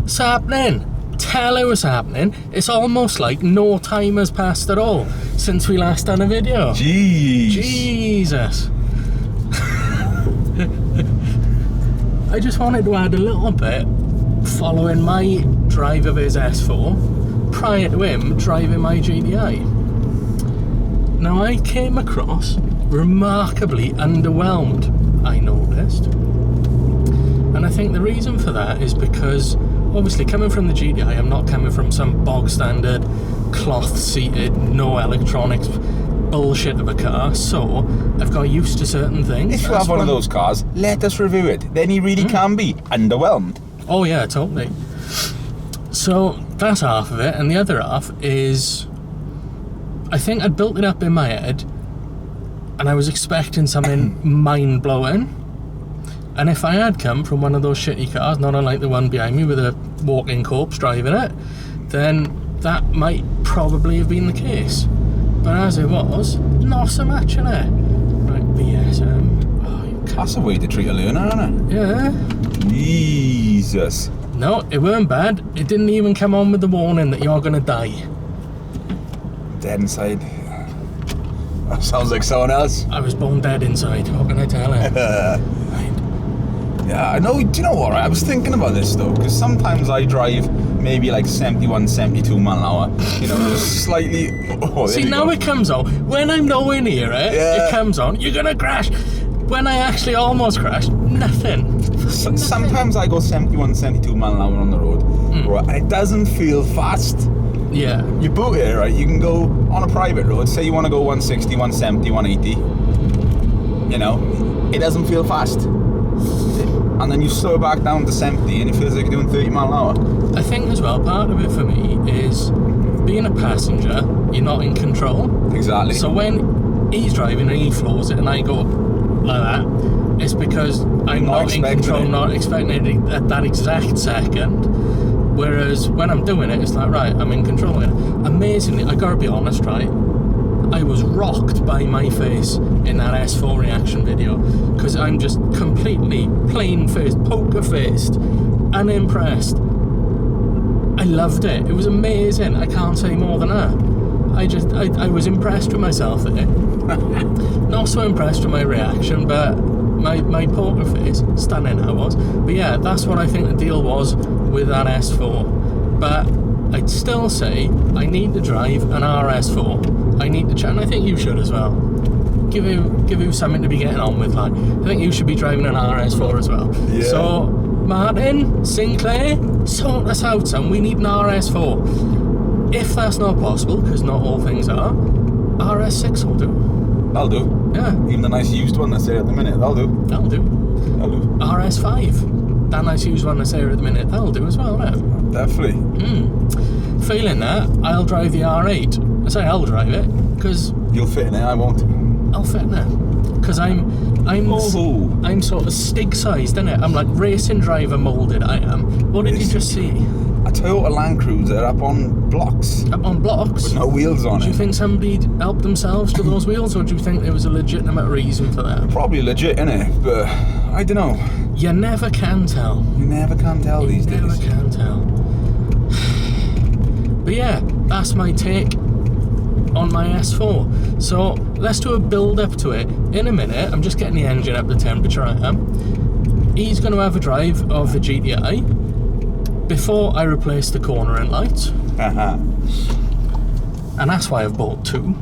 It's happening. Tell you what's happening. It's almost like no time has passed at all since we last done a video. Jeez. Jesus. I just wanted to add a little bit following my drive of his S4 prior to him driving my GTI. Now I came across remarkably underwhelmed, I noticed. And I think the reason for that is because obviously coming from the GTI, I'm not coming from some bog standard cloth seated, no electronics bullshit of a car, so I've got used to certain things. If you have one of those cars, let us review it. Then he really can be underwhelmed. Oh yeah, totally. So that's half of it, and the other half is I think I'd built it up in my head and I was expecting something mind-blowing. And if I had come from one of those shitty cars, not unlike the one behind me with a walking corpse driving it, then that might probably have been the case. But as it was, not so much, innit? Right, BSM. That's a way to treat a learner, isn't it? Yeah. Jesus. No, it weren't bad. It didn't even come on with the warning that you're gonna die. Dead inside. That sounds like someone else. I was born dead inside, what can I tell you? Right. Yeah, I know. Do you know what? Right? I was thinking about this though, because sometimes I drive maybe like 71, 72 mile an hour. You know, just slightly. Oh, see, now it comes on. When I'm nowhere near it, it comes on. You're gonna crash. When I actually almost crashed, nothing. Sometimes I go 71, 72 mile an hour on the road, right, and it doesn't feel fast. Yeah. You boot it, right? You can go on a private road. Say you want to go 160, 170, 180. You know, it doesn't feel fast. And then you slow back down to 70 and it feels like you're doing 30 mile an hour. I think as well, part of it for me is being a passenger, you're not in control. Exactly. So when he's driving and he floors it and I go like that, it's because I'm not in control, not expecting it at that exact second. Whereas when I'm doing it, it's like, right, I'm in control of it. Amazingly, I gotta be honest, right? I was rocked by my face in that S4 reaction video because I'm just completely plain-faced, poker-faced, unimpressed. I loved it. It was amazing. I can't say more than that. I was impressed with myself there. Not so impressed with my reaction, but my poker face, stunning I was. But yeah, that's what I think the deal was with that S4. But I'd still say I need to drive an RS4. I need to chat, and I think you should as well. Give you something to be getting on with. Like, I think you should be driving an RS4 as well. Yeah. So, Martin, Sinclair, sort us out, son. We need an RS4. If that's not possible, because not all things are, RS6 will do. That'll do. Yeah. Even the nice used one that's there at the minute, that'll do. That'll do. That'll do. RS5. That nice used one that's there at the minute, that'll do as well, right? Definitely. Feeling that, I'll drive the R8. I say I'll drive it, because... You'll fit in it, I won't. I'll fit in it. Because I'm sort of Stig-sized, innit? I'm like racing driver moulded, I am. What did you just see? A Toyota Land Cruiser up on blocks. Up on blocks? With no wheels on it. Do you think somebody helped themselves to those wheels, or do you think there was a legitimate reason for that? Probably legit, innit? But I don't know. You never can tell. You never can tell these days. You never can tell. But yeah, that's my take on my S4. So let's do a build up to it in a minute. I'm just getting the engine up to temperature I am. He's going to have a drive of the GTI before I replace the cornering lights. And that's why I've bought two.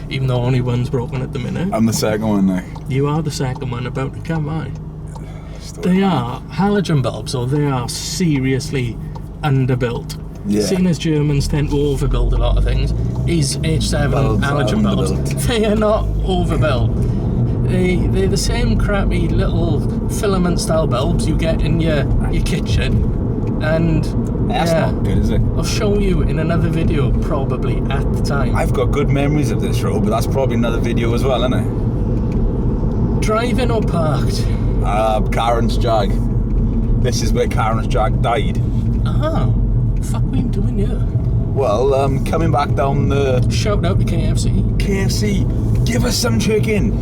Even though only one's broken at the minute. I'm the second one now. You are the second one about to come out. They are halogen bulbs, or they are seriously underbuilt. Yeah. Seeing as Germans tend to overbuild a lot of things, these H7 halogen bulbs, they are not overbuilt. They're the same crappy little filament style bulbs you get in your kitchen. And that's not good, is it? I'll show you in another video, probably at the time. I've got good memories of this road, but that's probably another video as well, isn't it? Driving or parked? Karen's Jag. This is where Karen's Jag died. Ah, fuck were you doing here? Well, coming back down the... Shout out to KFC. KFC, give us some chicken.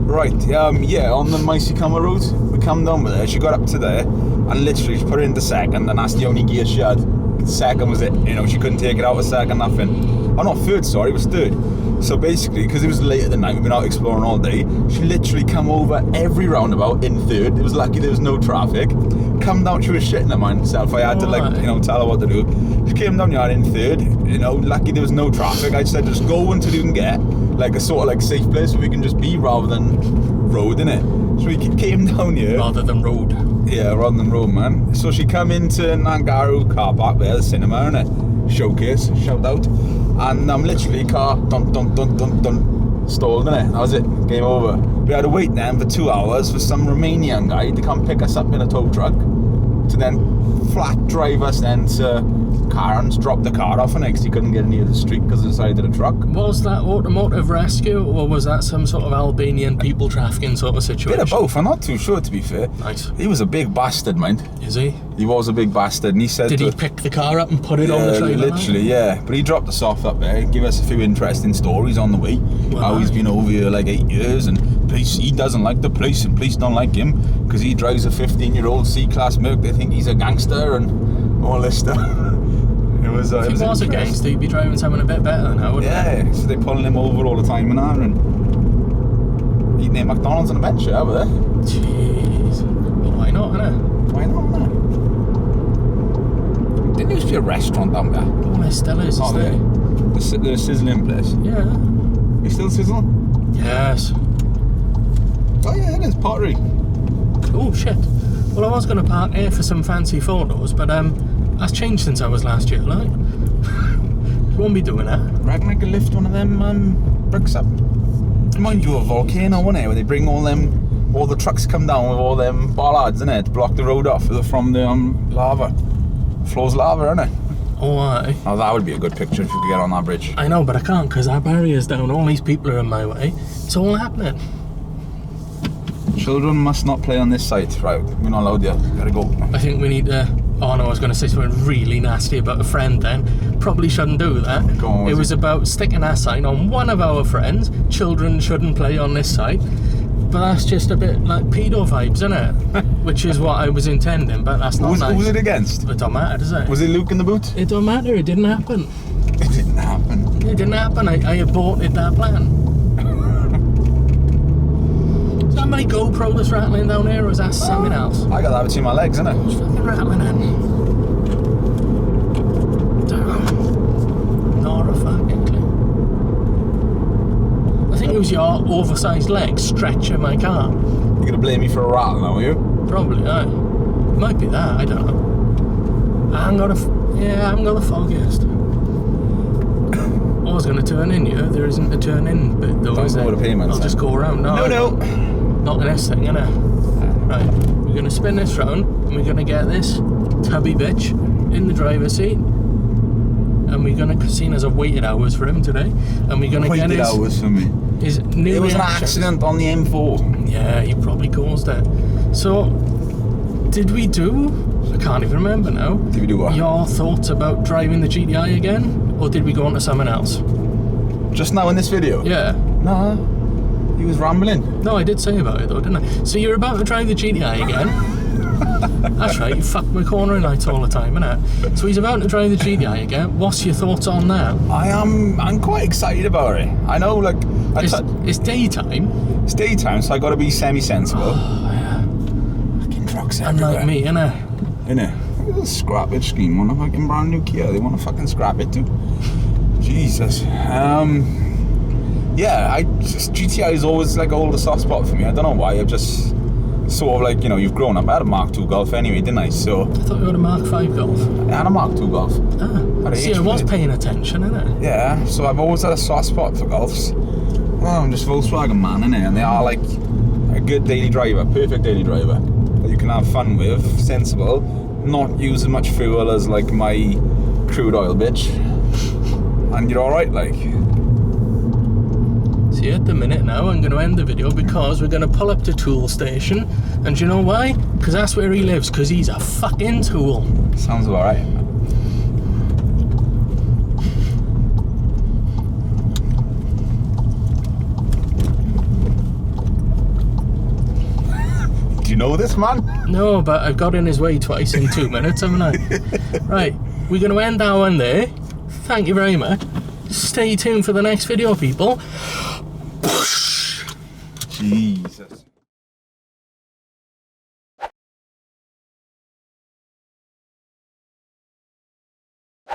Right, yeah, on the Mycicama road, we come down with her. She got up to there and literally she put it into second, and that's the only gear she had. Second was it, you know, she couldn't take it out of second, nothing. Oh, not third, sorry, it was third. So basically, because it was late at the night, we've been out exploring all day, she literally come over every roundabout in third. It was lucky there was no traffic. Come down, she was shitting her mind herself. I had to, like, you know, tell her what to do. She came down yard in third, you know, lucky there was no traffic. I said, just go until you can get, like, a sort of, like, safe place where we can just be rather than road, innit? So we came down here. Rather than road. Yeah, rather than road, man. So she come into Nangaru car park there, the cinema, innit? Showcase, shout out. And I'm literally car dun stalled, innit? That was it, game over. We had to wait then for 2 hours for some Romanian guy to come pick us up in a tow truck to then flat drive us then to Cairns, drop the car off, and next he couldn't get near the street because of the side of the truck. Was that automotive rescue, or was that some sort of Albanian people trafficking sort of situation? Bit of both, I'm not too sure, to be fair. Nice. He was a big bastard, mind. Is he? He was a big bastard, and he said... Did he pick the car up and put it on the trailer? Literally, yeah. But he dropped us off up there, give us a few interesting stories on the way. Well, how he's been over here like 8 years, and police, he doesn't like the police, and police don't like him because he drives a 15-year-old C-Class Merc. They think he's a gangster and all this stuff. If he was a gangster, he'd be driving something a bit better than that, wouldn't he? Yeah, so they're pulling him over all the time and that, and eating at McDonald's on a bench over there. Jeez. Well, why not, innit? Why not, innit? Didn't used to be a restaurant down there? Oh, there still is, isn't there? The sizzling place. Yeah. You still sizzle? Yes. Oh yeah, it is pottery. Oh shit. Well, I was going to park here for some fancy photos, but that's changed since I was last year, like. Won't be doing that. Reckon I could lift one of them bricks up. Mind you, a volcano, wouldn't it? Where they bring all the trucks come down with all them bollards, innit? To block the road off from the lava. Flows lava, innit? Oh, aye. Oh, that would be a good picture if you could get on that bridge. I know, but I can't because our barrier's down. All these people are in my way. It's all happening. Children must not play on this site, right? We're not allowed yet. Gotta go. I think we need to... Oh no, I was going to say something really nasty about a friend then. Probably shouldn't do that. Go on, it was about sticking our sign on one of our friends. Children shouldn't play on this site. But that's just a bit like pedo vibes, isn't it? Which is what I was intending, but that's not nice. Who was it against? It don't matter, does it? Was it Luke in the boot? It don't matter, it didn't happen. It didn't happen. It didn't happen, I aborted that plan. Is that my GoPro that's rattling down here, or is that something else? I got that between my legs, innit? It's fucking rattling in. Damn. Not a fucking clue. I think it was your oversized legs stretching my car. You're gonna blame me for a rattle now, are you? Probably, aye. Might be that, I don't know. I haven't got the foggiest. I was going to turn in here. There isn't a turn in bit though, is there? Don't go to payments. I'll just go around. No. Not in this thing, innit? Right, we're going to spin this round and we're going to get this tubby bitch in the driver's seat. And we're going to, seeing as I've waited hours for him today, and we're going to get hours for me. His new It was an reaction. accident on the M4. Yeah, he probably caused it. So, did we do? I can't even remember now. Did we do what? Your thoughts about driving the GTI again? Or did we go on to someone else? Just now in this video? Yeah. No. He was rambling. No, I did say about it though, didn't I? So you're about to drive the GTI again? That's right, you fuck my corner nights all the time, innit? So he's about to drive the GTI again. What's your thoughts on that? I'm quite excited about it. I know, like... It's daytime. It's daytime, so I got to be semi-sensible. Oh, yeah. Fucking trucks everywhere. Unlike me, innit? Innit? Look at the scrappage scheme on a fucking brand new Kia. They want to fucking scrap it too. Jesus. Yeah, GTI is always like a soft spot for me. I don't know why. I've just sort of like, you know, you've grown up. I had a Mark II Golf anyway, didn't I? So I thought you had a Mark V Golf. I had a Mark II Golf. Ah, see, I was paying attention, innit? Yeah, so I've always had a soft spot for Golfs. Well, I'm just Volkswagen man, innit? And they are like a good daily driver, perfect daily driver that you can have fun with, sensible, not using much fuel as like my crude oil bitch, and you're alright, like. See, at the minute now, I'm going to end the video because we're going to pull up to Tool Station. And do you know why? Because that's where he lives, because he's a fucking tool. Sounds about right. know this, man? No, but I've got in his way twice in 2 minutes, haven't I? Right, we're going to end that one there. Thank you very much. Stay tuned for the next video, people. Jesus.